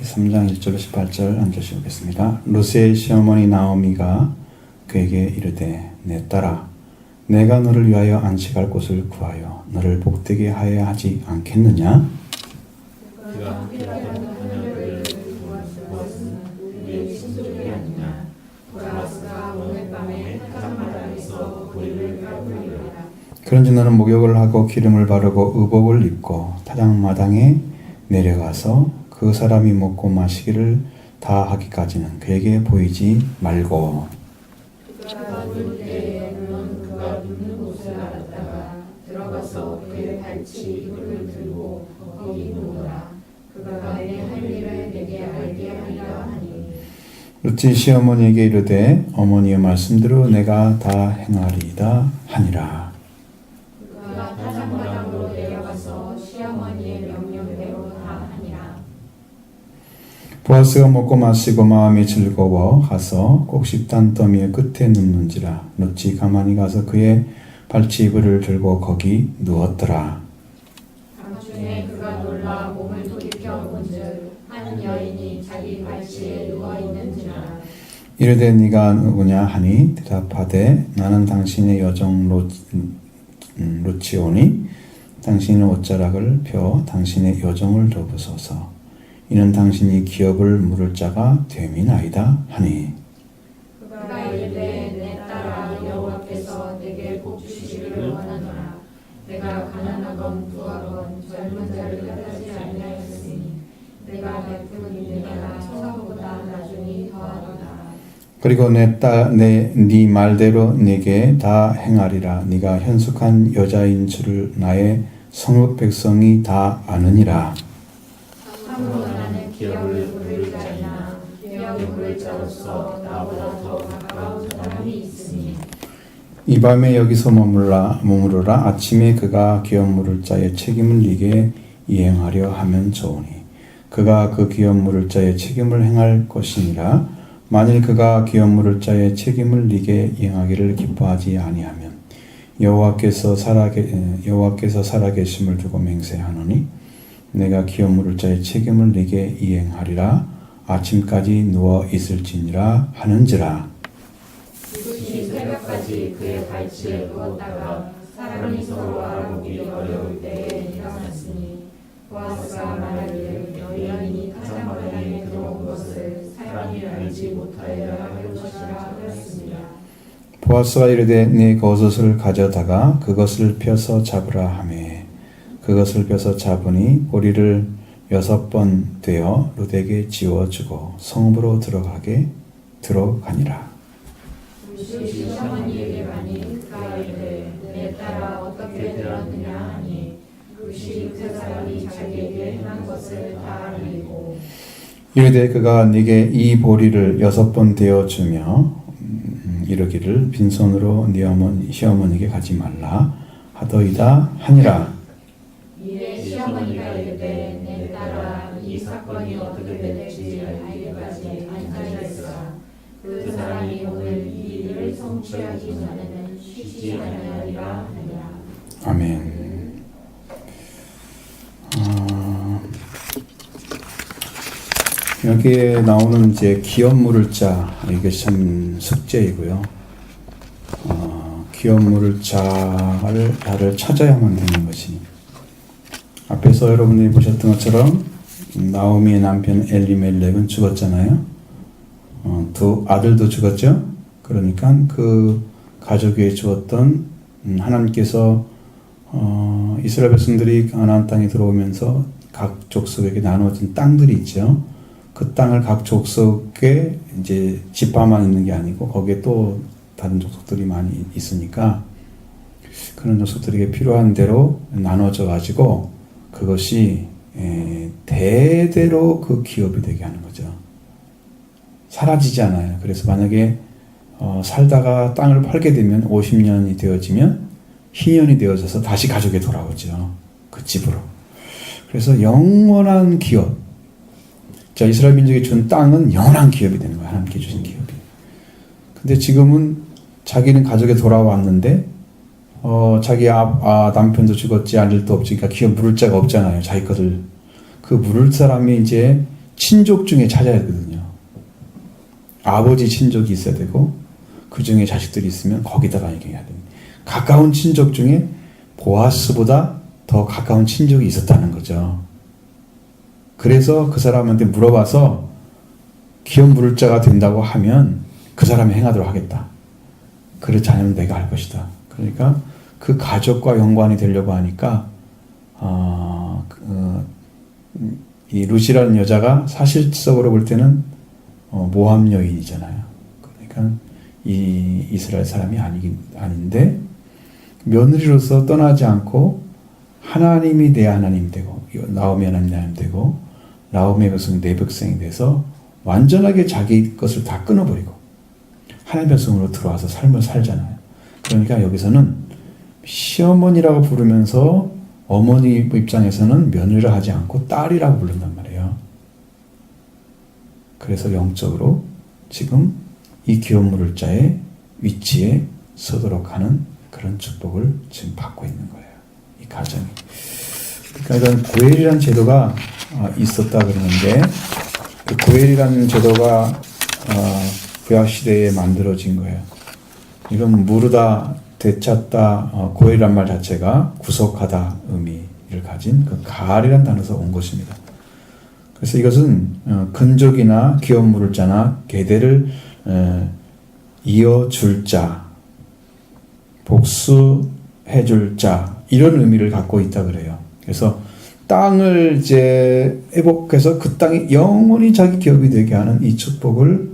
창세기 3장 1절 18절 한 절씩 읽겠습니다. 룻의 시어머니 나오미가 그에게 이르되 내 딸아 내가 너를 위하여 안식할 곳을 구하여 너를 복되게 하여야 하지 않겠느냐? 그런지 너는 목욕을 하고 기름을 바르고 의복을 입고 타작마당에 내려가서 그 사람이 먹고 마시기를 다 하기까지는 그에게 보이지 말고. 그가 누울 때에 그가 눕는 곳을 알았다가 들어가서 그의 발치 이불을 들고 거기 누우라. 그가 내 할 일을 내게 알게 하리라 하니. 룻이 시어머니에게 이르되 어머니의 말씀대로 내가 다 행하리이다 하니라. 그가 타작마당으로 내려가서 시어머니의 명령대로 다 하니라. 보아스가 먹고 마시고 마음이 즐거워 가서 곡식단 더미의 끝에 눕는지라. 룻이 가만히 가서 그의 발치 이불을 들고 거기 누웠더라. 밤중에 그가 놀라 몸을 돌이켜 본즉 한 여인이 자기 발치에 누워 있는지라. 이르되 네가 누구냐 하니 대답하되 나는 당신의 여종 룻이오니 당신의 옷자락을 펴 당신의 여종을 돕으소서. 이는 당신이 기업을 물을 자가 됨이나이다 하니. 그가 이르되 내 딸아 여호와께서 내게 복 주시기를 원하노라. 내가 가난하건 부하건 젊은 자를 뜻하지 아니하였으니 내가 베푼 은혜가 처음보다 나중이 더하도다. 그리고 네 말대로 네게 다 행하리라. 네가 현숙한 여자인 줄을 나의 성읍 백성이 다 아느니라. 참으로 나는 기업을 부를 자이나 기업을 부를 자로서 나보다 더 가까운 사람이 있으니. 이 밤에 여기서 머무르라. 아침에 그가 기업 물을 자의 책임을 네게 이행하려 하면 좋으니 그가 그 기업 물을 자의 책임을 행할 것이니라. 만일 그가 기업 물을 자의 책임을 네게 이행하기를 기뻐하지 아니하면 여호와께서 살아계심을 두고 맹세하노니 내가 기업 물을 자의 책임을 네게 이행하리라. 아침까지 누워 있을지니라 하는지라. 룻이 새벽까지 그의 발치에 누웠다가 사람이 서로 알아보기 어려울 때에 일어났으니 보아스가 말하기를 여인이 타작마당에 들어온 것을 사람이 알지 못하여 할 것이라 하였습니다. 보아스가 이르되 네 겉옷을 가져다가 그것을 펴서 잡으라 하매 그것을 펴서 잡으니 보리를 6번 되어 룻에게 지워주고 성읍으로 들어가니라. 룻이 시어머니에게 가니 그가 이르되 내 딸아 어떻게 되었느냐 하니 룻이 그 사람이 자기에게 행한 것을 다 알리고 이르되 그가 네게 이 보리를 6번 되어 주며 이르기를 빈손으로 네 시어머니에게 가지 말라 하더이다 하니라. 이에 시어머니가 이르되 내 딸아 이 사건이 어떻게 될지 알기까지 앉아있으라. 그 사람이 오늘 이 일을 성취하기 전에는 쉬지 아니하리라 하니라. 아멘. 여기에 나오는 이제 기업 물을 자, 이게 참 숙제이고요. 기업 물을 자를 찾아야만 되는 것이. 앞에서 여러분들이 보셨던 것처럼 나오미의 남편 엘리멜렉은 죽었잖아요. 두 아들도 죽었죠. 그러니까 그 가족에 주었던 하나님께서 이스라엘 백성들이 가나안 땅에 들어오면서 각 족속에게 나누어진 땅들이 있죠. 그 땅을 각 족속에 이제 지파만 있는 게 아니고 거기에 또 다른 족속들이 많이 있으니까 그런 족속들에게 필요한 대로 나눠져 가지고 그것이 대대로 그 기업이 되게 하는 거죠. 사라지지 않아요. 그래서 만약에 살다가 땅을 팔게 되면 50년이 되어지면 희년이 되어져서 다시 가족에 돌아오죠. 그 집으로. 그래서 영원한 기업. 자, 이스라엘 민족이 준 땅은 영원한 기업이 되는 거예요. 하나님께 주신 기업이. 근데 지금은 자기는 가족에 돌아왔는데 자기 남편도 죽었지 아들도 없지. 그러니까 기업 물을 자가 없잖아요. 자기 것을. 그 물을 사람이 이제 친족 중에 찾아야 되거든요. 아버지 친족이 있어야 되고 그 중에 자식들이 있으면 거기다가 얘기해야 됩니다. 가까운 친족 중에 보아스보다 더 가까운 친족이 있었다는 거죠. 그래서 그 사람한테 물어봐서 기업 물을 자가 된다고 하면 그 사람이 행하도록 하겠다. 그렇지 않으면 내가 할 것이다. 그러니까 그 가족과 연관이 되려고 하니까 이 루시라는 여자가 사실적으로 볼 때는 모함 여인이잖아요. 그러니까 이 이스라엘 사람이 아닌데 며느리로서 떠나지 않고 하나님이 내 하나님이 되고 나오미 하나님 내 하나님 되고 나오미의 백성 내 백성이 돼서 완전하게 자기 것을 다 끊어버리고 하나님의 백성으로 들어와서 삶을 살잖아요. 그러니까 여기서는 시어머니라고 부르면서 어머니 입장에서는 며느리라 하지 않고 딸이라고 부른단 말이에요. 그래서 영적으로 지금 이 기업 물을 자의 위치에 서도록 하는 그런 축복을 지금 받고 있는 거예요. 이 가정이. 그러니까 이런 고엘이라는 제도가 있었다 그러는데 그 고엘이라는 제도가 구약 시대에 만들어진 거예요. 이건 무르다, 되찾다, 고엘이란 말 자체가 구속하다 의미를 가진 그 가알이라는 단어에서 온 것입니다. 그래서 이것은 근족이나 기업 물을 자나 계대를 이어줄 자, 복수해줄 자 이런 의미를 갖고 있다 그래요. 그래서 땅을 이제 회복해서 그 땅이 영원히 자기 기업이 되게 하는 이 축복을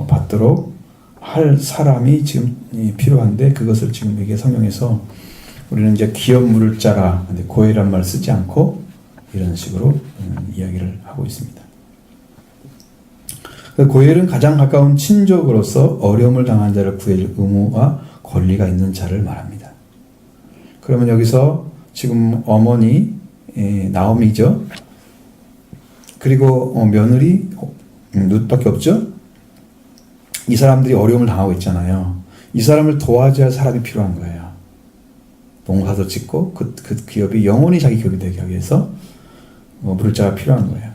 받도록 할 사람이 지금 필요한데 그것을 지금 이게 성경에서 우리는 이제 기업 물을 자라 근데 고엘이란 말을 쓰지 않고 이런 식으로 이야기를 하고 있습니다. 고엘은 가장 가까운 친족으로서 어려움을 당한 자를 구해줄 의무와 권리가 있는 자를 말합니다. 그러면 여기서 지금 어머니 나오미죠. 그리고 며느리 룻밖에 없죠. 이 사람들이 어려움을 당하고 있잖아요. 이 사람을 도와줘야 할 사람이 필요한 거예요. 농사도 짓고 그 기업이 영원히 자기 기업이 되게 하기 위해서 물을 자가 필요한 거예요.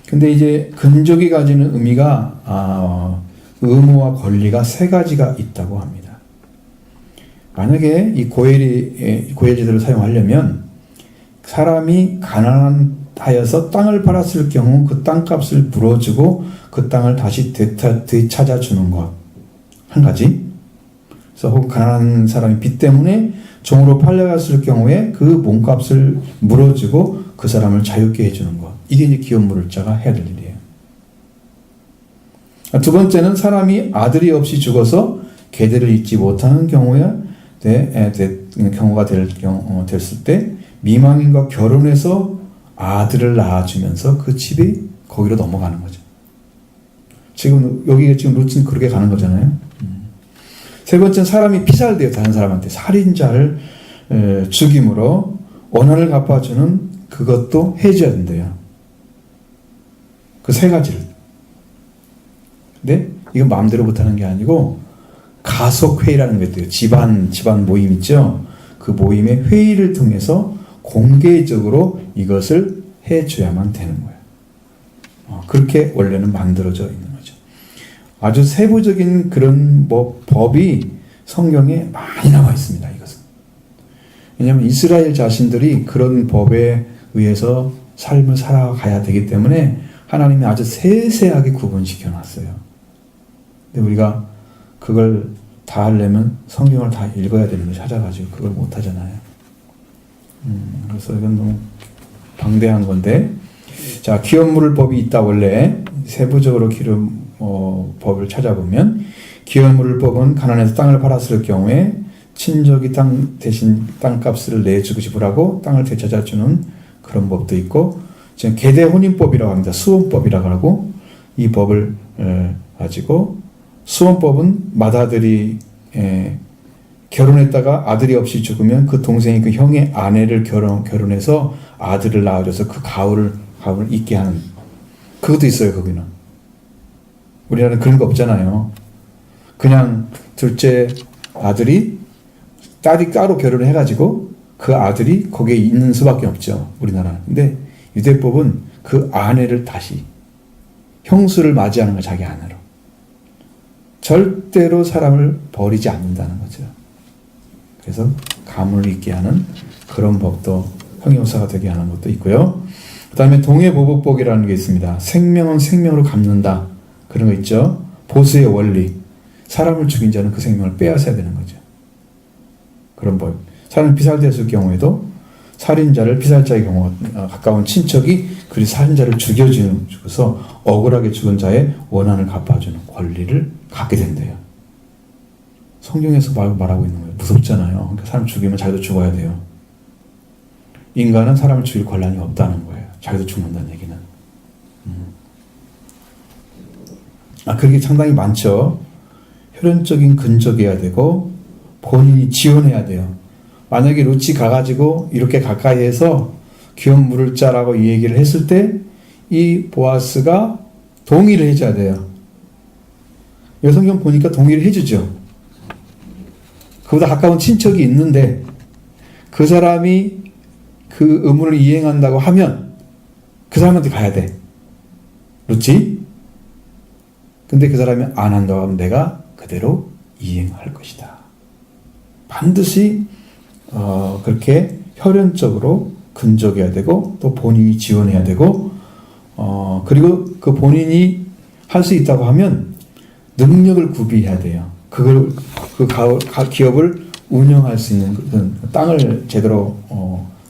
근데 이제 근족이 가지는 의미가 의무와 권리가 세 가지가 있다고 합니다. 만약에 이 고엘 제도를 사용하려면 사람이 가난하여서 땅을 팔았을 경우 그 땅값을 물어주고 그 땅을 다시 되찾아주는 것 한 가지. 그래서 혹은 가난한 사람이 빚 때문에 종으로 팔려갔을 경우에 그 몸값을 물어주고 그 사람을 자유케 해주는 것. 이게 이제 기업 물을 자가 해야 될 일이에요. 두 번째는 사람이 아들이 없이 죽어서 계대를 잇지 못하는 경우가 됐을 때 미망인과 결혼해서 아들을 낳아주면서 그 집이 거기로 넘어가는 거죠. 지금 여기가 지금 루틴 그렇게 가는 거잖아요. 세 번째는 사람이 피살돼요. 다른 사람한테 살인자를 죽임으로 원한을 갚아주는 그것도 해줘야 된대요. 그 세 가지를. 근데 이건 마음대로 못하는 게 아니고 가속회의라는 게 있대요. 집안 모임 있죠. 그 모임의 회의를 통해서 공개적으로 이것을 해줘야만 되는 거예요. 그렇게 원래는 만들어져 있는 거죠. 아주 세부적인 그런 법이 성경에 많이 나와 있습니다. 이것은. 왜냐하면 이스라엘 자신들이 그런 법에 의해서 삶을 살아가야 되기 때문에 하나님이 아주 세세하게 구분시켜 놨어요. 근데 우리가 그걸 다 하려면 성경을 다 읽어야 되는 걸 찾아가지고 그걸 못 하잖아요. 그래서 이건 너무 방대한 건데, 자, 기업 물을 법이 있다. 원래 세부적으로 법을 찾아보면 기업 물을 법은 가난해서 땅을 팔았을 경우에 친족이 땅 대신 땅값을 내주고 지불하고 땅을 되찾아주는 그런 법도 있고, 지금 계대 혼인법이라고 합니다. 수혼법이라고 하고, 이 법을 가지고 수혼법은 맏아들이 결혼했다가 아들이 없이 죽으면 그 동생이 그 형의 아내를 결혼해서 아들을 낳아줘서 그 가을을 잊게 하는, 그것도 있어요. 거기는 우리나라는 그런 거 없잖아요. 그냥 둘째 아들이 딸이 따로 결혼을 해가지고 그 아들이 거기에 있는 수밖에 없죠. 우리나라는. 근데 유대법은 그 아내를 다시 형수를 맞이하는 거 자기 아내로. 절대로 사람을 버리지 않는다는 거죠. 그래서 가문을 잇게 하는 그런 법도 형용사가 되게 하는 것도 있고요. 그 다음에 동해보복복이라는 게 있습니다. 생명은 생명으로 갚는다. 그런 거 있죠. 보수의 원리. 사람을 죽인 자는 그 생명을 빼앗아야 되는 거죠. 그런 법. 사람이 피살되었을 경우에도 살인자를 피살자의 경우 가까운 친척이 그 살인자를 죽여서 억울하게 죽은 자의 원한을 갚아주는 권리를 갖게 된대요. 성경에서 말하고 있는 거예요. 무섭잖아요. 그러니까 사람 죽이면 자기도 죽어야 돼요. 인간은 사람을 죽일 권한이 없다는 거예요. 자기도 죽는다는 얘기는. 그게 상당히 많죠. 혈연적인 근적이어야 되고 본인이 지원해야 돼요. 만약에 룻이 가가지고 이렇게 가까이 해서 기업 물을 자라고 이 얘기를 했을 때 이 보아스가 동의를 해줘야 돼요. 여성경 보니까 동의를 해주죠. 그보다 가까운 친척이 있는데 그 사람이 그 의무를 이행한다고 하면 그 사람한테 가야 돼. 룻이. 근데 그 사람이 안 한다고 하면 내가 그대로 이행할 것이다. 반드시 그렇게 혈연적으로 근적해야 되고 또 본인이 지원해야 되고 그리고 그 본인이 할 수 있다고 하면 능력을 구비해야 돼요. 그걸 그 기업을 운영할 수 있는 그 땅을 제대로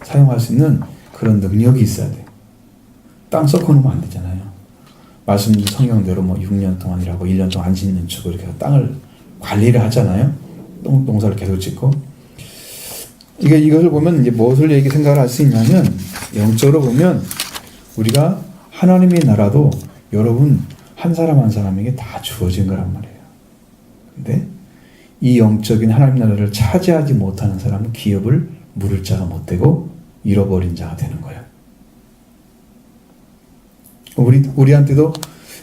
사용할 수 있는 그런 능력이 있어야 돼요. 땅 썩어놓으면 안 되잖아요. 말씀 성경대로 6년 동안이라고 1년 동안 안 짓는 축을 이렇게 땅을 관리를 하잖아요. 농사를 계속 짓고. 이것을 보면 이제 무엇을 생각을 할 수 있냐면 영적으로 보면 우리가 하나님의 나라도 여러분 한 사람 한 사람에게 다 주어진 거란 말이에요. 근데 이 영적인 하나님 나라를 차지하지 못하는 사람은 기업을 물을 자가 못 되고 잃어버린 자가 되는 거예요. 우리한테도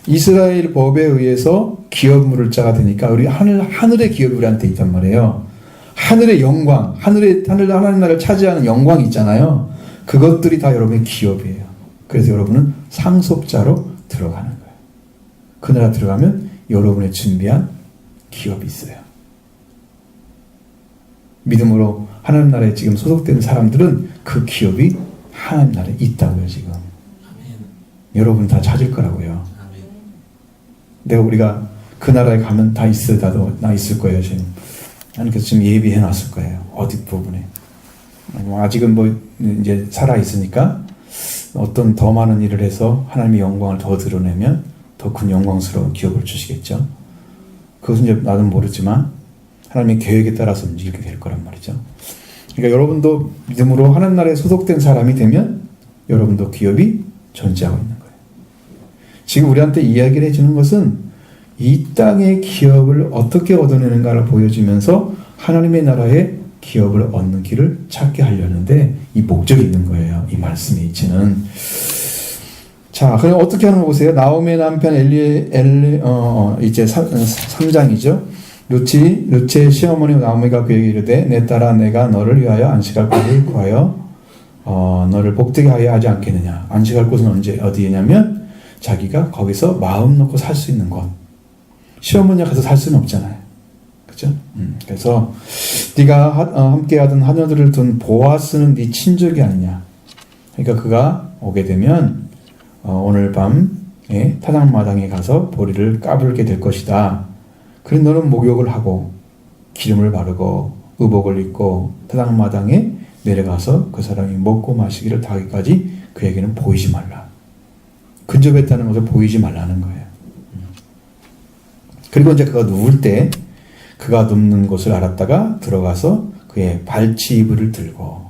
이스라엘 법에 의해서 기업 물을 자가 되니까 우리 하늘의 기업이 우리한테 있단 말이에요. 하늘의 영광, 하나님 나라를 차지하는 영광이 있잖아요. 그것들이 다 여러분의 기업이에요. 그래서 여러분은 상속자로 들어가는 거예요. 그 나라 들어가면 여러분의 준비한 기업이 있어요. 믿음으로 하나님 나라에 지금 소속된 사람들은 그 기업이 하나님 나라에 있다고요, 지금. 여러분 다 찾을 거라고요. 우리가 그 나라에 가면 다 있어요. 나 있을 거예요, 지금. 하나님께서 지금 예비해 놨을 거예요. 어디 부분에. 아직은 이제 살아있으니까 어떤 더 많은 일을 해서 하나님의 영광을 더 드러내면 더 큰 영광스러운 기업을 주시겠죠. 그것은 이제 나는 모르지만 하나님의 계획에 따라서 움직이게 될 거란 말이죠. 그러니까 여러분도 믿음으로 하나님 나라에 소속된 사람이 되면 여러분도 기업이 존재하고 있는 거예요. 지금 우리한테 이야기를 해주는 것은 이 땅의 기업을 어떻게 얻어내는가를 보여주면서 하나님의 나라의 기업을 얻는 길을 찾게 하려는데 이 목적이 있는 거예요. 이 말씀의 이치는. 자, 그럼 어떻게 하는 거 보세요. 나오미의 남편 이제 3장이죠. 룻의 시어머니 나오미가 그에게 이르되 내 딸아 내가 너를 위하여 안식할 곳을 구하여 너를 복되게 하여 하지 않겠느냐. 안식할 곳은 어디냐면 자기가 거기서 마음 놓고 살 수 있는 곳. 시어머니가 가서 살 수는 없잖아요. 그죠? 그래서 네가 함께 하던 하녀들을 둔 보아스는 네 친족이 아니냐. 그러니까 그가 오게 되면 오늘 밤에 타작마당에 가서 보리를 까불게 될 것이다. 그래서 너는 목욕을 하고 기름을 바르고 의복을 입고 타작마당에 내려가서 그 사람이 먹고 마시기를 다하기까지 그에게는 보이지 말라. 근접했다는 것을 보이지 말라는 거예요. 그리고 이제 그가 누울 때 그가 눕는 곳을 알았다가 들어가서 그의 발치이불을 들고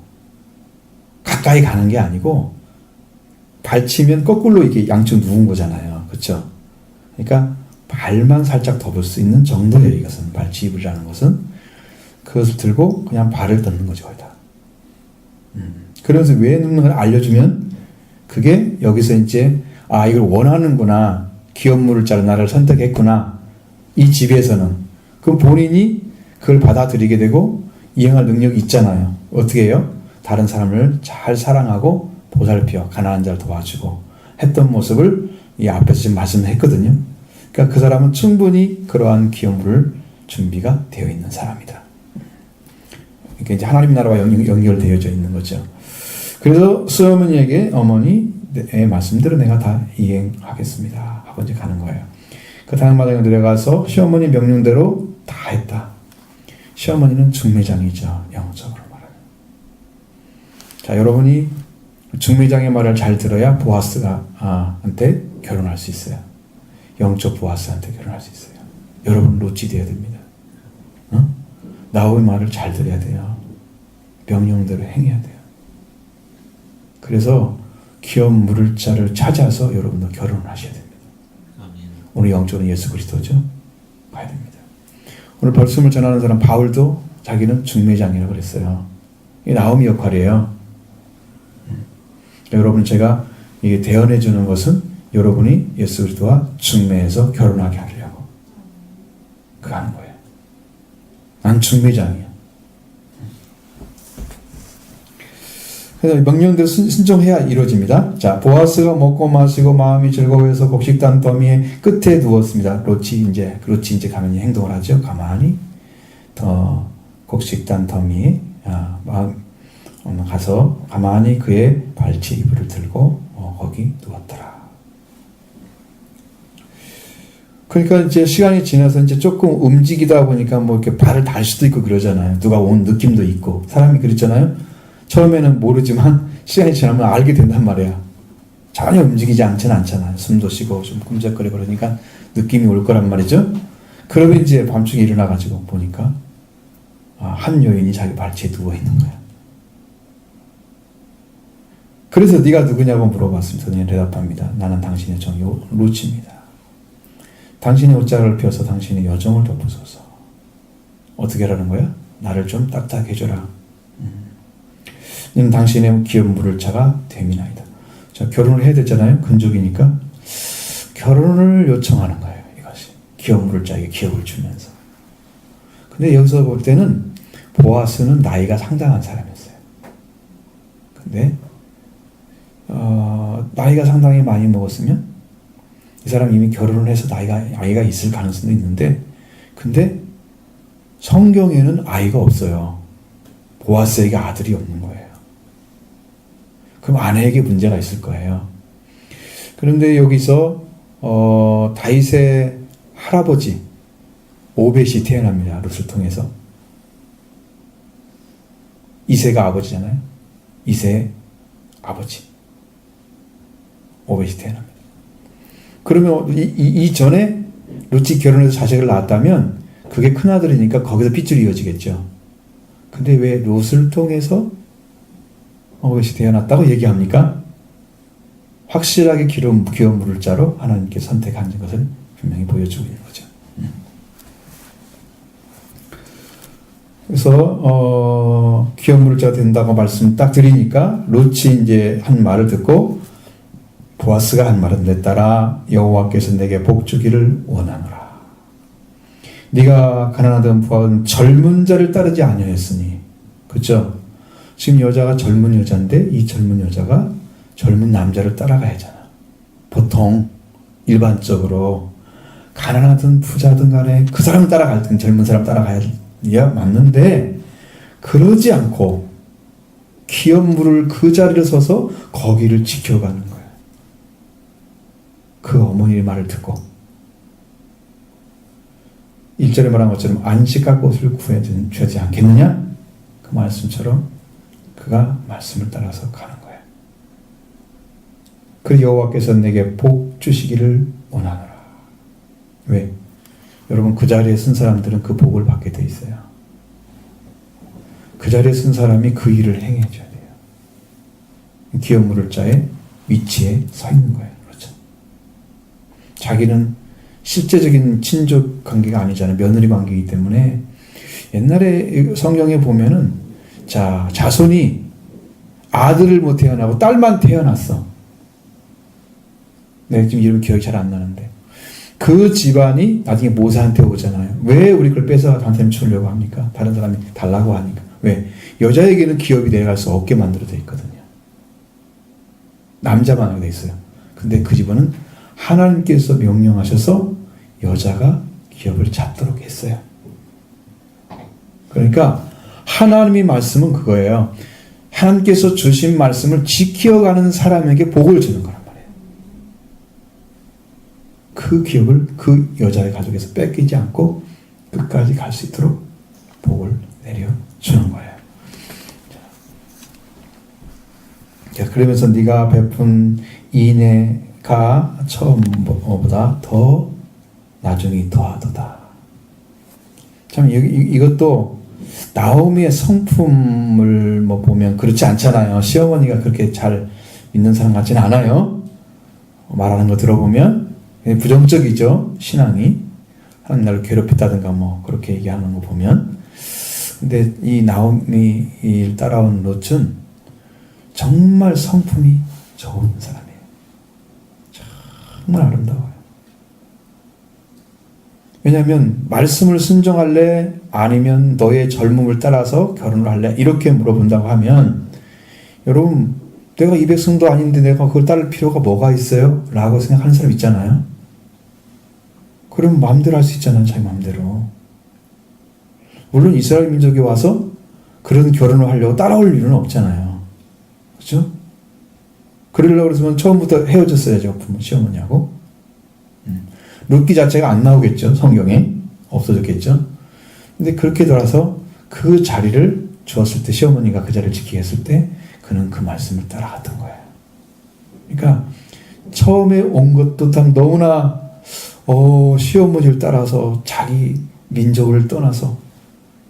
가까이 가는 게 아니고 발치면 거꾸로 이렇게 양쪽 누운 거잖아요. 그렇죠? 그러니까 발만 살짝 덮을 수 있는 정도예요. 이것은 발치이불이라는 것은 그것을 들고 그냥 발을 덮는 거죠. 거기다. 그러면서 왜 눕는 걸 알려주면 그게 여기서 이제 이걸 원하는구나. 기업물을 자른 나를 선택했구나. 이 집에서는. 그럼 본인이 그걸 받아들이게 되고 이행할 능력이 있잖아요. 어떻게 해요? 다른 사람을 잘 사랑하고 보살펴 가난한 자를 도와주고 했던 모습을 이 앞에서 지금 말씀했거든요. 그러니까 그 사람은 충분히 그러한 기업물을 준비가 되어 있는 사람이다. 그러니까 이제 하나님 나라와 연결되어져 있는 거죠. 그래서 시어머니에게 어머니의 말씀대로 내가 다 이행하겠습니다 하고 이제 가는 거예요. 그 당마당에 들어가서 시어머니 명령대로 다 했다. 시어머니는 중매장이죠. 영적으로 말하면. 자, 여러분이 중매장의 말을 잘 들어야 보아스가 한테 결혼할 수 있어요. 영적 보아스한테 결혼할 수 있어요. 여러분 롯이 되어야 됩니다. 나오의 말을 잘 들어야 돼요. 명령대로 행해야 돼요. 그래서 기업 물을 자를 찾아서 여러분도 결혼을 하셔야 됩니다. 오늘 영적으로 예수 그리스도죠. 가야 됩니다. 오늘 말씀을 전하는 사람 바울도 자기는 중매장이라고 그랬어요. 이게 나오미 역할이에요. 여러분 제가 이게 대언해 주는 것은 여러분이 예수 그리스도와 중매해서 결혼하게 하려고 그거 하는 거예요. 난 중매장이야. 그래서 명령대로 순종해야 이루어집니다. 자, 보아스가 먹고 마시고 마음이 즐거워해서 곡식단 더미의 끝에 누웠습니다. 롯이 이제 가만히 행동을 하죠. 가만히 곡식단 더미에 가서 가만히 그의 발치 이불을 들고 거기 누웠더라. 그러니까 이제 시간이 지나서 이제 조금 움직이다 보니까 뭐 이렇게 발을 달 수도 있고 그러잖아요. 누가 온 느낌도 있고 사람이 그랬잖아요. 처음에는 모르지만 시간이 지나면 알게 된단 말이야. 전혀 움직이지 않지는 않잖아요. 숨도 쉬고 좀 꿈적거리고 그러니까 느낌이 올 거란 말이죠. 그러면 이제 밤중에 일어나가지고 보니까 한 여인이 자기 발치에 누워 있는 거야. 그래서 네가 누구냐고 물어봤습니다. 그녀는 대답합니다. 나는 당신의 종 롯입니다. 당신의 옷자락을 펴서 당신의 여정을 덮으소서. 어떻게 하라는 거야? 나를 좀 딱딱하게 해줘라. 당신의 기업 물을 차가 됨이나이다. 자, 결혼을 해야 되잖아요. 근족이니까 결혼을 요청하는 거예요. 이것이 기업 물을 자에게 기업을 주면서. 근데 여기서 볼 때는 보아스는 나이가 상당한 사람이었어요. 근데 나이가 상당히 많이 먹었으면 이 사람 이미 결혼을 해서 아이가 있을 가능성도 있는데, 근데 성경에는 아이가 없어요. 보아스에게 아들이 없는 거예요. 그럼 아내에게 문제가 있을 거예요. 그런데 여기서 다윗의 할아버지 오벳이 태어납니다. 룻을 통해서. 이새가 아버지잖아요. 이새의 아버지 오벳이 태어납니다. 그러면 이 전에 룻이 결혼해서 자식을 낳았다면 그게 큰아들이니까 거기서 핏줄이 이어지겠죠. 근데 왜 룻을 통해서 오벳이 태어났다고 얘기합니까? 확실하게 기업 물을 자로 하나님께 선택한 것을 분명히 보여주고 있는 거죠. 그래서 기업 물을 자가 된다고 말씀 딱 드리니까 롯이 이제 한 말을 듣고 보아스가 한 말은 내 딸아 여호와께서 내게 복 주기를 원하노라. 네가 가난하던 부하는 젊은 자를 따르지 아니하였으니, 그렇죠? 지금 여자가 젊은 여자인데 이 젊은 여자가 젊은 남자를 따라가야 하잖아. 보통 일반적으로 가난하든 부자든 간에 그 사람을 따라갈 땐 젊은 사람 따라가야 맞는데 그러지 않고 기업 물을 그 자리를 서서 거기를 지켜가는 거야. 그 어머니의 말을 듣고 1절에 말한 것처럼 안식할 곳을 구해주지 않겠느냐? 그 말씀처럼 그가 말씀을 따라서 가는 거야. 그 여호와께서 내게 복 주시기를 원하노라. 왜? 여러분 그 자리에 쓴 사람들은 그 복을 받게 돼 있어요. 그 자리에 쓴 사람이 그 일을 행해줘야 돼요. 기업 물을 자의 위치에 서 있는 거예요. 그렇죠? 자기는 실제적인 친족 관계가 아니잖아요. 며느리 관계이기 때문에 옛날에 성경에 보면은 자손이 아들을 못 태어나고 딸만 태어났어. 내가 지금 이름 기억이 잘 안 나는데 그 집안이 나중에 모세한테 오잖아요. 왜 우리 걸 뺏어 단샘 주려고 합니까? 다른 사람이 달라고 하니까. 왜? 여자에게는 기업이 내려갈 수 없게 만들어져 있거든요. 남자만 하게 돼 있어요. 근데 그 집안은 하나님께서 명령하셔서 여자가 기업을 잡도록 했어요. 그러니까 하나님의 말씀은 그거예요. 하나님께서 주신 말씀을 지켜가는 사람에게 복을 주는 거란 말이에요. 그 기업을 그 여자의 가족에서 뺏기지 않고 끝까지 갈 수 있도록 복을 내려주는 거예요. 자, 그러면서 네가 베푼 인애가 처음보다 더 나중에 더하도다. 참 이것도 나오미의 성품을 보면 그렇지 않잖아요. 시어머니가 그렇게 잘 믿는 사람 같지는 않아요. 말하는 거 들어보면 부정적이죠. 신앙이 하나님 나를 괴롭혔다든가 그렇게 얘기하는 거 보면. 근데 이 나오미를 따라온 롯은 정말 성품이 좋은 사람이에요. 정말 아름다워요. 왜냐하면 말씀을 순종할래? 아니면 너의 젊음을 따라서 결혼을 할래? 이렇게 물어본다고 하면 여러분 내가 이 백성도 아닌데 내가 그걸 따를 필요가 뭐가 있어요? 라고 생각하는 사람 있잖아요. 그럼 마음대로 할 수 있잖아요. 자기 마음대로. 물론 이스라엘 민족이 와서 그런 결혼을 하려고 따라올 이유는 없잖아요. 그렇죠? 그러려고 그러면 처음부터 헤어졌어야죠. 부모 시어머니하고. 룻기 자체가 안 나오겠죠. 성경에. 없어졌겠죠. 근데 그렇게 돌아서 그 자리를 주었을 때 시어머니가 그 자리를 지키게 했을 때 그는 그 말씀을 따라갔던 거예요. 그러니까 처음에 온 것도 참 너무나 시어머니를 따라서 자기 민족을 떠나서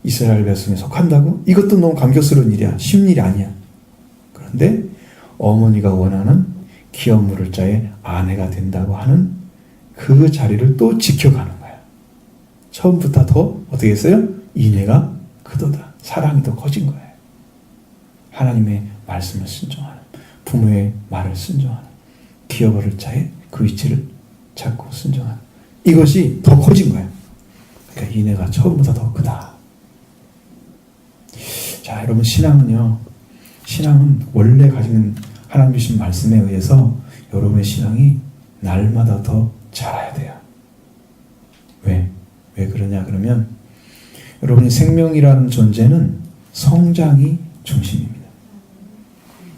이스라엘 백성에 속한다고? 이것도 너무 감격스러운 일이야. 쉬운 일이 아니야. 그런데 어머니가 원하는 기업 물을 자의 아내가 된다고 하는 그 자리를 또 지켜가는 거야. 처음부터 더 어떻게 했어요? 인애가 크도다. 사랑이 더 커진 거예요. 하나님의 말씀을 순종하는, 부모의 말을 순종하는, 기업 얻을 자의 그 위치를 찾고 순종하는, 이것이 더 커진 거예요. 그러니까 인애가 처음보다 더 크다. 자, 여러분, 신앙은 원래 가진 하나님 주신 말씀에 의해서 여러분의 신앙이 날마다 더 자라야 돼요. 왜 그러냐 그러면 여러분의 생명이라는 존재는 성장이 중심입니다.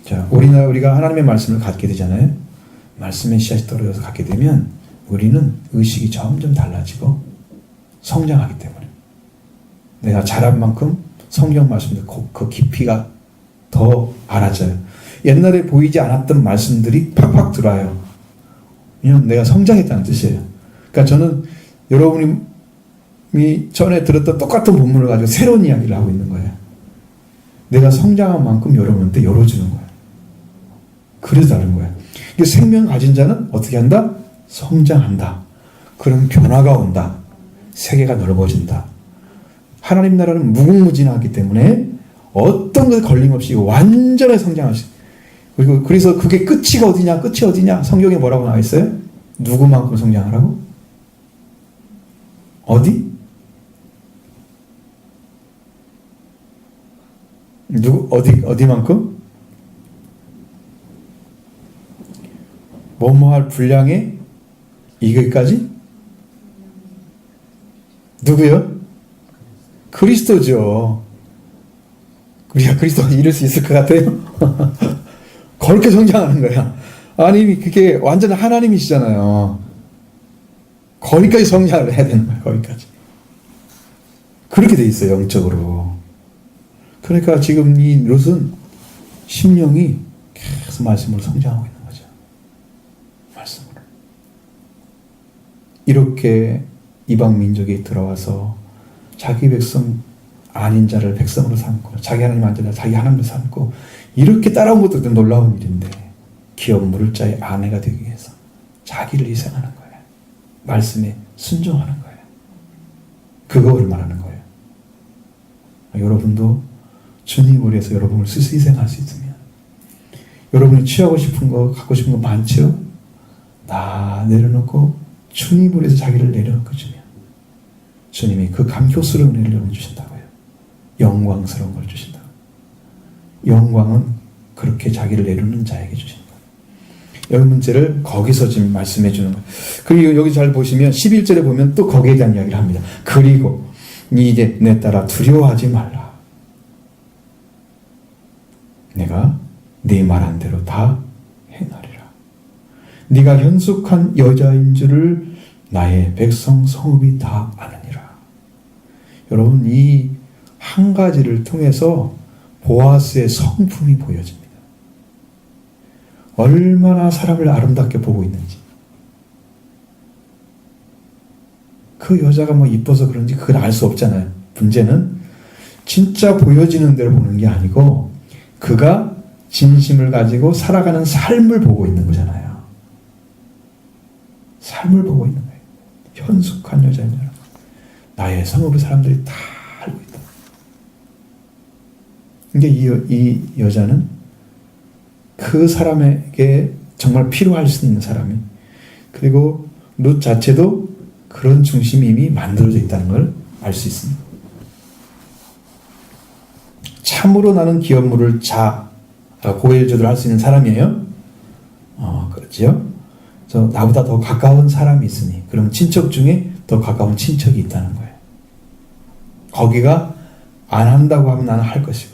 자, 우리가 하나님의 말씀을 갖게 되잖아요. 말씀의 씨앗이 떨어져서 갖게 되면 우리는 의식이 점점 달라지고 성장하기 때문에 내가 자란 만큼 성경 말씀들 그 깊이가 더 알아져요. 옛날에 보이지 않았던 말씀들이 팍팍 들어와요. 왜냐하면 내가 성장했다는 뜻이에요. 그러니까 저는 여러분이 전에 들었던 똑같은 본문을 가지고 새로운 이야기를 하고 있는 거예요. 내가 성장한 만큼 여러분한테 열어주는 거예요. 그래서 다른 거예요. 생명 가진 자는 어떻게 한다? 성장한다. 그럼 변화가 온다. 세계가 넓어진다. 하나님 나라는 무궁무진하기 때문에 어떤 것 걸림없이 완전히 성장할 수 있어요. 그리고 그래서 그게 끝이 어디냐? 성경에 뭐라고 나와 있어요? 누구만큼 성장하라고? 어디만큼? 뭐뭐할 분량에 이기까지? 누구요? 그리스도죠. 우리가 그리스도를 이룰 수 있을 것 같아요? 그렇게 성장하는 거야. 아니, 그게 완전 하나님이시잖아요. 거기까지 성장을 해야 되는 거야, 거기까지. 그렇게 돼 있어요, 영적으로. 그러니까 지금 이 롯은 심령이 계속 말씀으로 성장하고 있는 거죠. 말씀으로. 이렇게 이방 민족이 들어와서 자기 백성 아닌 자를 백성으로 삼고 자기 하나님 아닌 자를 자기 하나님으로 삼고 이렇게 따라온 것도 놀라운 일인데 기업 물을 자의 아내가 되기 위해서 자기를 희생하는 거예요. 말씀에 순종하는 거예요. 그거를 말하는 거예요. 여러분도 주님을 위해서 여러분을 스스로 희생할 수 있으면 여러분이 취하고 싶은 거 갖고 싶은 거 많죠? 다 내려놓고 주님을 위해서 자기를 내려놓고 주면 주님이 그 감격스러운 은혜를 여러분 주신다고요. 영광스러운 걸 주신다고. 영광은 그렇게 자기를 내려놓는 자에게 주신다. 여러 문제를 거기서 지금 말씀해 주는 거예요. 그리고 여기 잘 보시면 11절에 보면 또 거기에 대한 이야기를 합니다. 그리고 이제 내 딸아 두려워하지 말라. 내가 네 말한 대로 다 행하리라. 네가 현숙한 여자인 줄을 나의 백성 성읍이 다 아느니라. 여러분, 이 한 가지를 통해서 보아스의 성품이 보여집니다. 얼마나 사람을 아름답게 보고 있는지. 그 여자가 뭐 이뻐서 그런지 그걸 알 수 없잖아요. 문제는 진짜 보여지는 대로 보는 게 아니고 그가 진심을 가지고 살아가는 삶을 보고 있는 거잖아요. 삶을 보고 있는 거예요. 현숙한 여자입니다. 나의 성읍의 사람들이 다 알고 있다. 그러니까 이 여자는 그 사람에게 정말 필요할 수 있는 사람이, 그리고 룻 자체도 그런 중심이 이미 만들어져 있다는 걸 알 수 있습니다. 참으로 나는 기업물을 고해조를 할 수 있는 사람이에요. 그렇죠. 나보다 더 가까운 사람이 있으니, 그럼 친척 중에 더 가까운 친척이 있다는 거예요. 거기가 안 한다고 하면 나는 할 것이고,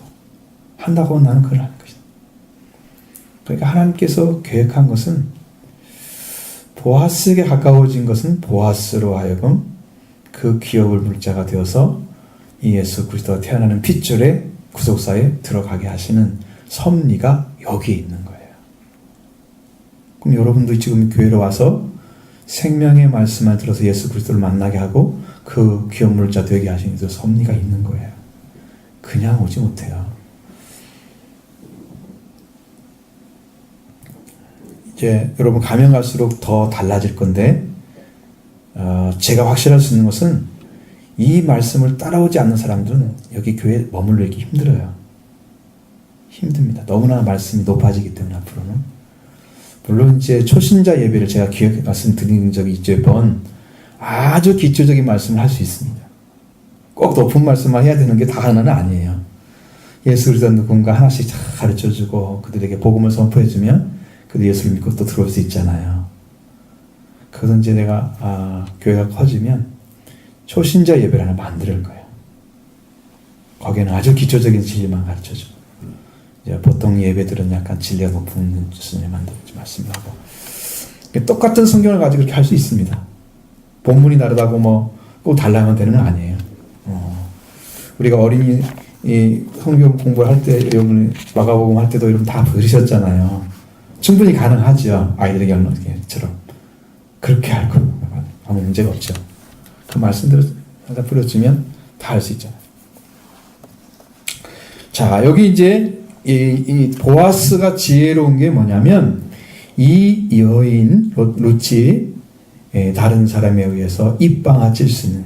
한다고 하면 나는 그걸 할 것이다. 그러니까 하나님께서 계획한 것은, 보아스에게 가까워진 것은 보아스로 하여금 그 기업을 물자가 되어서 이 예수 그리스도가 태어나는 핏줄의 구속사에 들어가게 하시는 섭리가 여기에 있는 거예요. 그럼 여러분도 지금 교회로 와서 생명의 말씀을 들어서 예수 그리스도를 만나게 하고 그 기업 물자 되게 하시는 그 섭리가 있는 거예요. 그냥 오지 못해요. 이제 여러분 가면 갈수록 더 달라질 건데, 제가 확실할 수 있는 것은 이 말씀을 따라오지 않는 사람들은 여기 교회에 머물러있기 힘들어요. 힘듭니다. 너무나 말씀이 높아지기 때문에 앞으로는. 물론 이제 초신자 예배를 제가 기억해 말씀드린 적이 있죠. 몇 번. 아주 기초적인 말씀을 할 수 있습니다. 꼭 높은 말씀만 해야 되는 게 다 하나는 아니에요. 예수 그리스도 누군가 하나씩 다 가르쳐주고 그들에게 복음을 선포해주면 그들 예수를 믿고 또 들어올 수 있잖아요. 그것은 이제 내가 교회가 커지면 초신자 예배를 하나 만들 거예요. 거기에는 아주 기초적인 진리만 가르쳐주고, 이제 보통 예배들은 약간 진리가 높은 수준에 만들지 말씀하고, 똑같은 성경을 가지고 그렇게 할 수 있습니다. 본문이 다르다고 뭐 꼭 달라면 되는 건 아니에요. 우리가 어린이 이 성경 공부를 할 때, 마가복음 할 때도 이런 다 들으셨잖아요. 충분히 가능하죠. 아이들에게 하는 것처럼. 그렇게 할 거 아무 문제가 없죠. 그 말씀대로 하나 뿌려주면 다 할 수 있잖아요. 자, 여기 이제 이 보아스가 지혜로운 게 뭐냐면, 이 여인 룻이 다른 사람에 의해서 입방아칠 수 있는,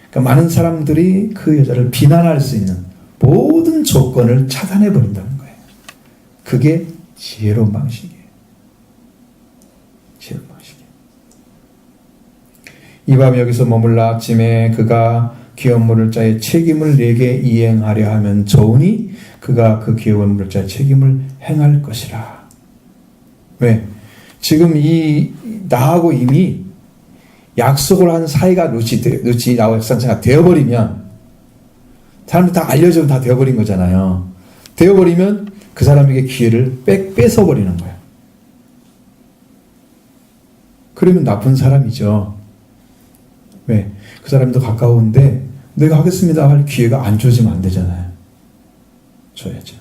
그러니까 많은 사람들이 그 여자를 비난할 수 있는 모든 조건을 차단해 버린다는 거예요. 그게 지혜로운 방식이에요. 지혜로운 방식이에요. 이 밤 여기서 머물라. 아침에 그가 기업 물을 자의 책임을 내게 이행하려 하면 좋으니 그가 그 기업 물을 자의 책임을 행할 것이라. 왜? 지금 나하고 이미 약속을 한 사이가 룻이 나와 역산체가 되어버리면, 사람들 다 알려주면 다 되어버린 거잖아요. 되어버리면 그 사람에게 기회를 뺏어버리는 거예요. 그러면 나쁜 사람이죠. 왜? 그 사람도 가까운데 내가 하겠습니다 할 기회가 안 주어지면 안 되잖아요. 줘야죠.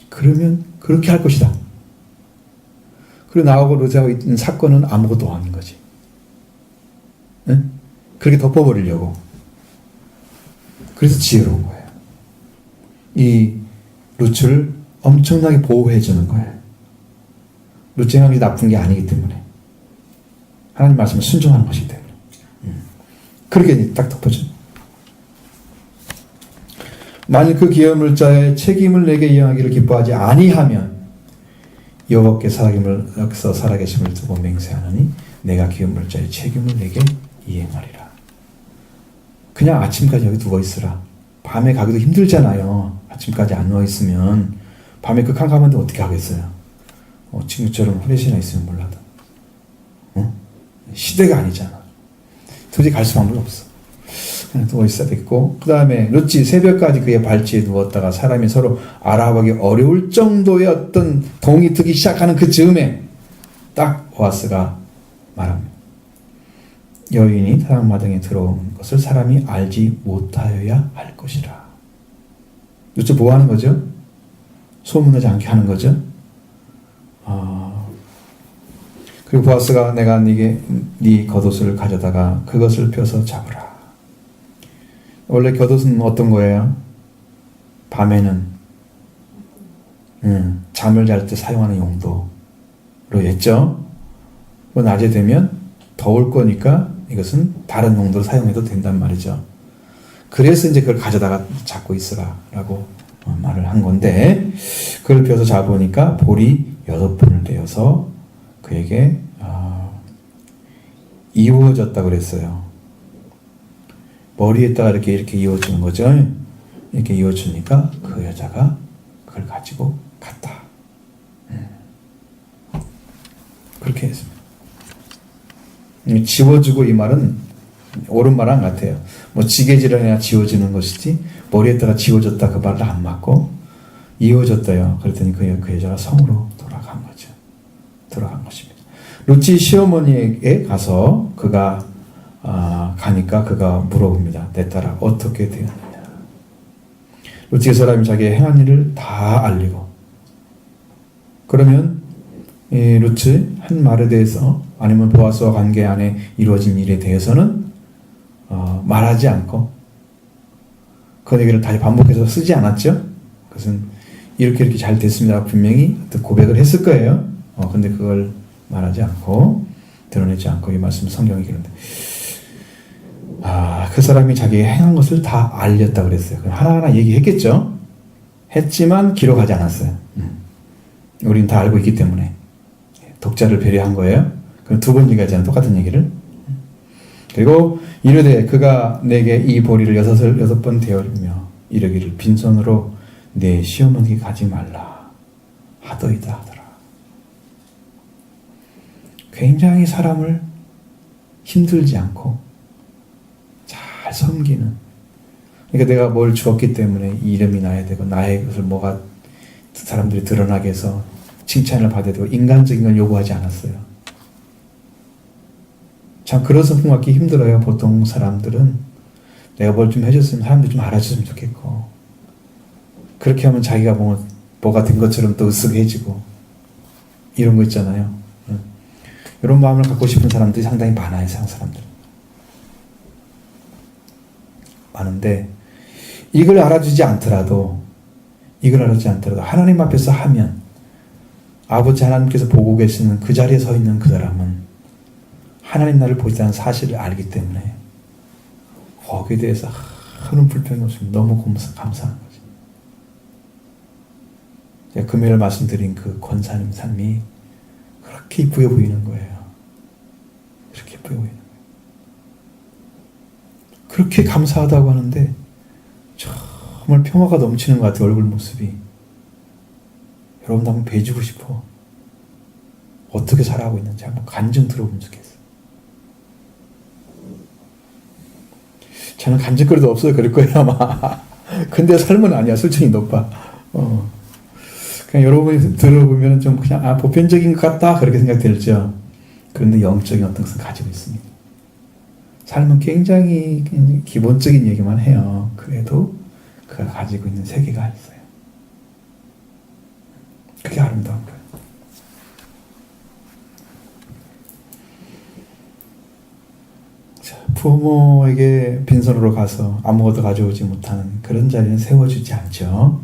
그러면 그렇게 할 것이다. 그리고 나하고 룻하고 있는 사건은 아무것도 아닌 거지. 네? 그렇게 덮어버리려고. 그래서 지혜로운 거예요. 이 룻을 엄청나게 보호해주는 거예요. 룻 행함이 나쁜 게 아니기 때문에, 하나님 말씀에 순종하는 것이기 때문에. 그렇게 딱 덮어줘요. 만일 그 기업 물자의 책임을 내게 이행하기를 기뻐하지 아니하면 여호와께서 살아계심을 두고 맹세하노니 내가 기업 물자의 책임을 내게 이행하리라. 그냥 아침까지 여기 누워있으라. 밤에 가기도 힘들잖아요. 아침까지 안 누워있으면 밤에 그 캄캄한데 어떻게 하겠어요. 친구처럼 후레쉬나 있으면 몰라도. 시대가 아니잖아. 도저히 갈 수밖에 없어. 그냥 누워 있어야 됐고, 그 다음에 룻이 새벽까지 그의 발치에 누웠다가 사람이 서로 알아보기 어려울 정도의 어떤 동이 트기 시작하는 그 즈음에 딱 보아스가 말합니다. 여인이 타작마당에 들어온 것을 사람이 알지 못하여야 할 것이라. 룻이 뭐 하는 거죠? 소문나지 않게 하는 거죠. 그리고 보아스가 내가 네게 네 겉옷을 가져다가 그것을 펴서 잡으라. 원래 겉옷은 어떤 거예요? 밤에는 잠을 잘 때 사용하는 용도로 했죠. 낮에 되면 더울 거니까 이것은 다른 용도로 사용해도 된단 말이죠. 그래서 이제 그걸 가져다가 잡고 있으라라고 말을 한 건데, 그걸 펴서 잡으니까 볼이 8번을 되어서 그에게 이어졌다고 그랬어요. 머리에다가 이렇게 이어주는 거죠. 이렇게 이어주니까 그 여자가 그걸 가지고 갔다. 그렇게 했습니다. 지워주고 이 말은 옳은 말 안 같아요. 뭐 지게질을 지워지는 것이지 머리에다가 지워졌다 그 말도 안 맞고, 이어졌다요. 그랬더니 그 여자가 성으로 돌아간 거죠. 돌아간 것입니다. 룻이 시어머니에게 가서 그가 가니까 그가 물어봅니다. 내 딸아 어떻게 되었느냐. 룻의 사람이 자기의 행한 일을 다 알리고, 그러면 이 룻이 한 말에 대해서 아니면 보아스와 관계 안에 이루어진 일에 대해서는 말하지 않고 그 얘기를 다시 반복해서 쓰지 않았죠. 그것은 이렇게 잘 됐습니다. 분명히 고백을 했을 거예요. 근데 그걸 말하지 않고 드러내지 않고 이 말씀 성경에 기록돼. 그 사람이 자기가 행한 것을 다 알렸다고 그랬어요. 하나하나 얘기했겠죠. 했지만 기록하지 않았어요. 우리는 다 알고 있기 때문에 독자를 배려한 거예요. 그럼 두 번 얘기하지 않은 똑같은 얘기를. 그리고 이르되 그가 내게 이 보리를 6번 되어리며 이르기를 빈손으로 내 시어머니에게 가지 말라 하더이다 하더라. 굉장히 사람을 힘들지 않고 잘 섬기는. 그러니까 내가 뭘 주었기 때문에 이름이 나야 되고 나의 것을 뭐가 사람들이 드러나게 해서 칭찬을 받아야 되고 인간적인 걸 요구하지 않았어요. 참 그런 성품 갖기 힘들어요. 보통 사람들은 내가 뭘 좀 해줬으면 사람들이 좀 알아줬으면 좋겠고, 그렇게 하면 자기가 뭐가 된 것처럼 또 으쓱해지고 이런 거 있잖아요. 이런 마음을 갖고 싶은 사람들이 상당히 많아요. 세상 사람들 많은데, 이걸 알아주지 않더라도 하나님 앞에서 하면 아버지 하나님께서 보고 계시는 그 자리에 서 있는 그 사람은 하나님 나를 보시다는 사실을 알기 때문에 거기에 대해서 하는 불평이 없습니다. 너무 감사한 거죠. 제가 금요일 말씀드린 그 권사님 삶이 그렇게 이쁘게 보이는 거예요. 그렇게 이쁘게 보이는 거예요. 그렇게 감사하다고 하는데 정말 평화가 넘치는 것 같아요. 얼굴 모습이. 여러분도 한번 뵈주고 싶어. 어떻게 살아가고 있는지 한번 간증 들어보면 좋겠어요. 저는 간증거리도 없어요. 그럴 거예요 아마. 근데 삶은 아니야. 수준이 높아. 그냥 여러분이 들어보면 좀 그냥 보편적인 것 같다 그렇게 생각들죠. 그런데 영적인 어떤 것을 가지고 있습니다. 삶은 굉장히 기본적인 얘기만 해요. 그래도 그가 가지고 있는 세계가 있어요. 그게 아름다운 거예요. 자, 부모에게 빈손으로 가서 아무것도 가져오지 못하는 그런 자리는 세워주지 않죠.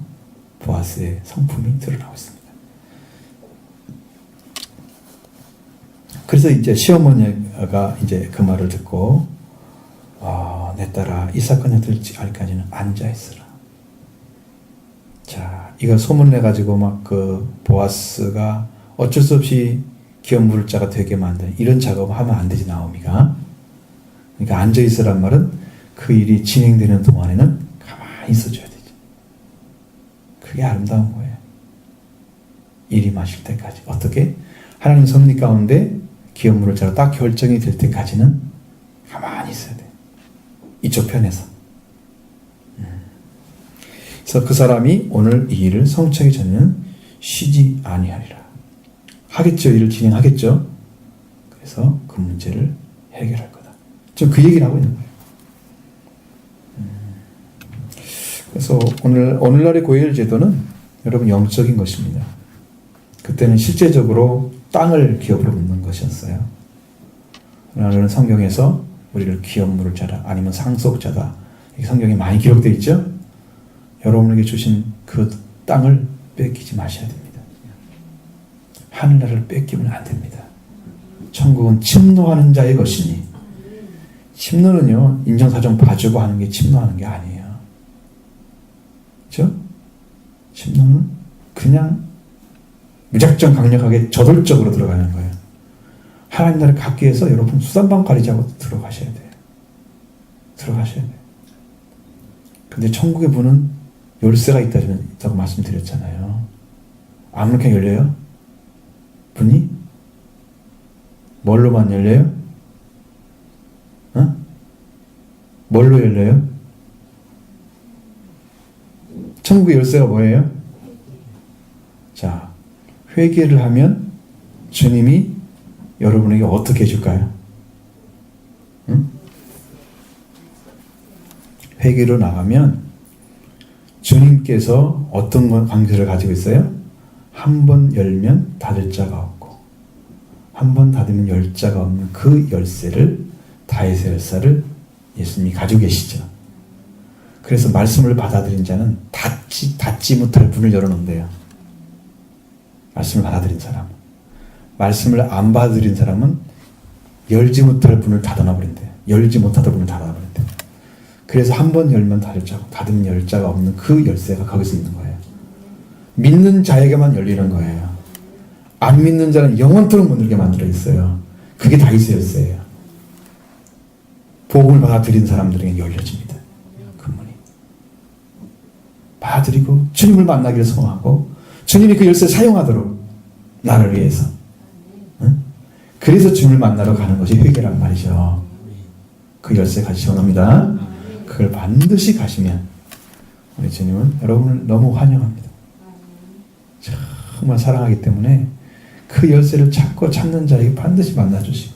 보아스의 성품이 드러나고 있습니다. 그래서 이제 시어머니가 이제 그 말을 듣고 내 딸아 이 사건이 들지 알까지는 앉아 있으라. 자, 이거 소문내가지고 막 그 보아스가 어쩔 수 없이 기업 물을 자가 되게 만드는 이런 작업을 하면 안 되지, 나오미가. 그러니까 앉아 있으란 말은 그 일이 진행되는 동안에는 가만히 있어줘야 되죠. 그게 아름다운 거예요. 일이 마실 때까지. 어떻게? 하나님 섭리 가운데 기업물을 자로 딱 결정이 될 때까지는 가만히 있어야 돼. 이쪽 편에서. 그래서 그 사람이 오늘 이 일을 성취하기 전에는 쉬지 아니하리라. 하겠죠. 일을 진행하겠죠. 그래서 그 문제를 해결할 거다. 지금 그 얘기를 하고 있는 거예요. 그래서 오늘날의 고엘 제도는 여러분 영적인 것입니다. 그때는 실제적으로 땅을 기업으로 묻는 것이었어요. 그러나 성경에서 우리를 기업물을 자라 아니면 상속자다. 성경에 많이 기록되어 있죠. 여러분에게 주신 그 땅을 뺏기지 마셔야 됩니다. 하늘나라를 뺏기면 안 됩니다. 천국은 침노하는 자의 것이니. 침노는요, 인정사정 봐주고 하는 게 침노하는 게 아니에요. 그렇죠? 침노는 그냥 무작정 강력하게 저돌적으로 들어가는 거예요. 하나님 나라를 갖기 위해서 여러분 수단방 가리지 않고 들어가셔야 돼요. 들어가셔야 돼요. 근데 천국의 문은 열쇠가 있다고 말씀드렸잖아요. 아무렇게 열려요? 문이? 뭘로만 열려요? 뭘로 열려요? 천국의 열쇠가 뭐예요? 자, 회개를 하면 주님이 여러분에게 어떻게 해줄까요? 회개로 나가면 주님께서 어떤 관계를 가지고 있어요? 한 번 열면 닫을 자가 없고 한 번 닫으면 열 자가 없는 그 열쇠를 다윗의 열쇠를 예수님이 가지고 계시죠. 그래서 말씀을 받아들인 자는 닫지 못할 문을 열어놓는데요. 말씀을 받아들인 사람. 말씀을 안 받아들인 사람은 열지 못할 문을 닫아놔버린대요. 열지 못하던 문을 닫아놔버린대요. 그래서 한 번 열면 닫을 자고 닫으면 열 자가 없는 그 열쇠가 거기서 있는 거예요. 믿는 자에게만 열리는 거예요. 안 믿는 자는 영원토록 못 열게 만들어 있어요. 그게 다윗의 열쇠예요. 복음을 받아들인 사람들에게 열려집니다. 그 문이. 받아들이고 주님을 만나기를 소원하고 주님이 그 열쇠를 사용하도록 나를 위해서. 응? 그래서 주님을 만나러 가는 것이 회개란 말이죠. 그 열쇠 같이 원합니다. 그걸 반드시 가시면 우리 주님은 여러분을 너무 환영합니다. 정말 사랑하기 때문에 그 열쇠를 찾는 자에게 반드시 만나주시고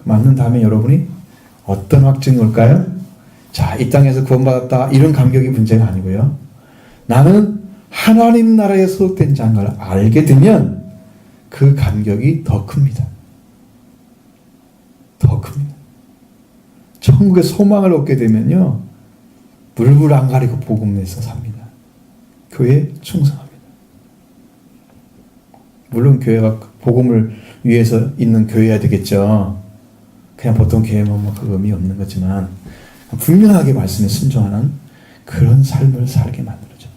만난 다음에 여러분이 어떤 확증이 올까요? 자, 이 땅에서 구원받았다 이런 감격이 문제가 아니고요. 나는 하나님 나라에 소속된 자인 걸 알게 되면 그 감격이 더 큽니다. 더 큽니다. 천국의 소망을 얻게 되면요. 물불 안 가리고 복음에서 삽니다. 교회에 충성합니다. 물론 교회가 복음을 위해서 있는 교회여야 되겠죠. 그냥 보통 교회면 그 의미 없는 거지만 분명하게 말씀에 순종하는 그런 삶을 살게 만들어줘.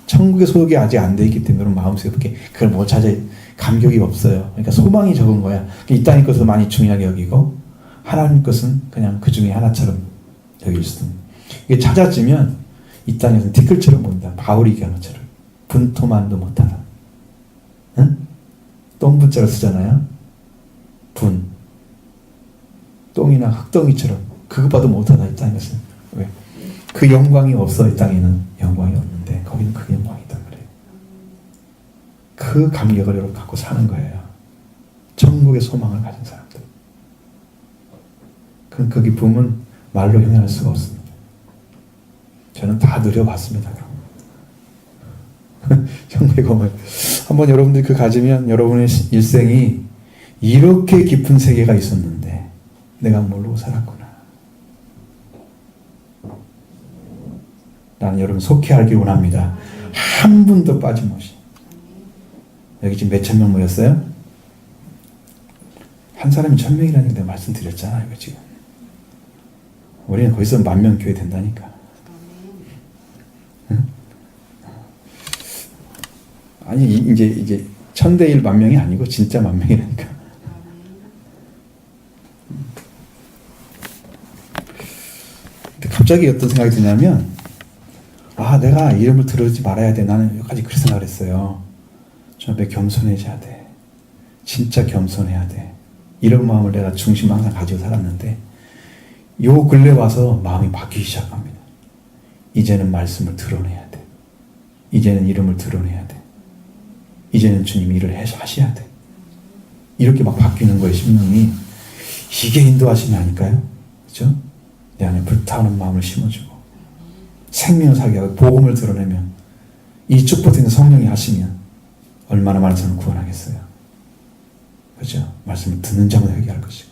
천국의 소속이 아직 안 돼 있기 때문에 마음속에 그렇게 그걸 못 찾아 감격이 없어요. 그러니까 소망이 적은 거야. 이 땅의 것을 많이 중요하게 여기고 하나님 것은 그냥 그 중에 하나처럼 여길 수도 있는. 이게 찾아지면 이 땅에서는 티끌처럼 보인다. 바울이 얘기한 것처럼 분토만도 못하다. 응? 똥분자를 쓰잖아요. 분. 똥이나 흙덩이처럼 그것봐도 못하다 이 땅에서는. 왜? 그 영광이 없어. 이 땅에는 영광이 없는데 거기는 그 영광이 있단 말이에요. 그 감격을 여러분 갖고 사는 거예요. 천국의 소망을 가진 사람들. 그럼 그 기쁨은 말로 형용할 수가 없습니다. 저는 다 누려봤습니다. 천국의 공을 한번 여러분들이 그 가지면 여러분의 일생이 이렇게 깊은 세계가 있었는데 내가 모르고 살았구나. 나는 여러분 속히 알기 원합니다. 한 분도 빠짐없이. 여기 지금 몇천 명 모였어요? 한 사람이 1000명이라는 게 내가 말씀드렸잖아요. 이거 지금. 우리는 거기서 10,000명 교회 된다니까. 응? 아니 이제 1000대 1 10,000명이 아니고 진짜 10,000명이라니까. 근데 갑자기 어떤 생각이 드냐면 내가 이름을 들어주지 말아야 돼. 나는 여기까지 그렇게 생각을 했어요. 주 앞에 겸손해져야 돼. 진짜 겸손해야 돼. 이런 마음을 내가 중심 항상 가지고 살았는데 요 근래 와서 마음이 바뀌기 시작합니다. 이제는 말씀을 드러내야 돼. 이제는 이름을 드러내야 돼. 이제는 주님 일을 하셔야 돼. 이렇게 막 바뀌는 거예요, 심령이. 이게 인도하심이 아닐까요? 그렇죠? 내 안에 불타오는 마음을 심어주고 생명을 살게 하고 복음을 드러내면 이 축복된 성령이 하시면 얼마나 많은 사람을 구원하겠어요. 그렇죠? 말씀을 듣는 자만 회개할 것이고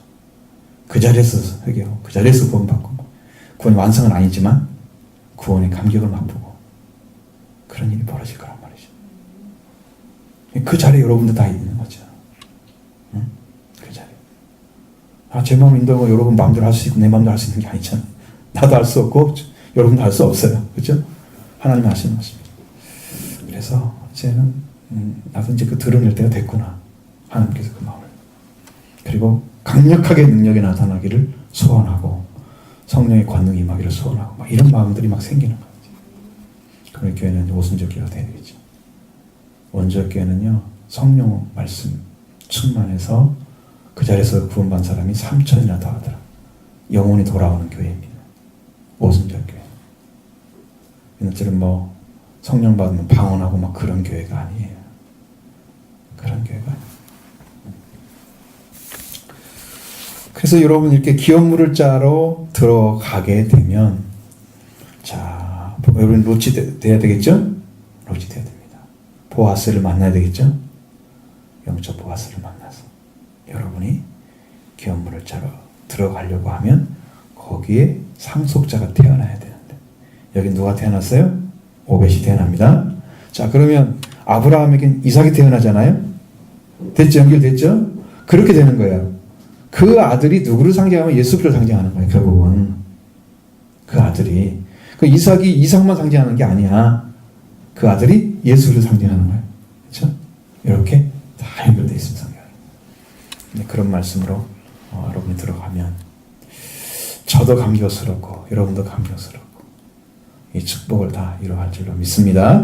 그 자리에서 회개하고 그 자리에서 구원받고 구원의 완성은 아니지만 구원의 감격을 맛보고 그런 일이 벌어질 거란 말이죠. 그 자리에 여러분도 다 있는 거죠. 응? 그 자리에. 제 마음 인도하고 여러분 마음대로 할 수 있고 내 마음대로 할 수 있는 게 아니잖아요. 나도 할 수 없고 여러분도 할 수 없어요. 그렇죠? 하나님 하시는 것입니다. 그래서 이제는 나도 이제 그 드러낼 때가 됐구나. 하나님께서 그 마음을. 그리고 강력하게 능력이 나타나기를 소원하고 성령의 권능이 임하기를 소원하고 막 이런 마음들이 막 생기는 거죠. 그런 교회는 오순절 교회가 돼야 되겠죠. 원절 교회는요. 성령 말씀 충만해서 그 자리에서 구원받은 사람이 3,000이나 더 하더라. 영혼이 돌아오는 교회입니다. 오순절 교회. 이것처럼 뭐 성령 받으면 방언하고 막 그런 교회가 아니에요. 그런 교회가 아니에요. 그래서 여러분 이렇게 기업물을 짜러 들어가게 되면 자, 여러분 롯이 돼야 되겠죠? 롯이 돼야 됩니다. 보아스를 만나야 되겠죠? 영적 보아스를 만나서 여러분이 기업물을 짜러 들어가려고 하면 거기에 상속자가 태어나야 되는데 여기 누가 태어났어요? 오벳이 태어납니다. 자, 그러면 아브라함에겐 이삭이 태어나잖아요. 됐죠? 연결됐죠? 그렇게 되는 거예요. 그 아들이 누구를 상징하면 예수를 상징하는 거예요. 결국은 그 아들이 그 이삭이 이삭만 상징하는 게 아니야. 그 아들이 예수를 상징하는 거예요. 그렇죠? 이렇게 다 연결되어 있습니다. 성경에. 그런 말씀으로 여러분이 들어가면 저도 감격스럽고 여러분도 감격스럽고 이 축복을 다 이루어갈 줄로 믿습니다.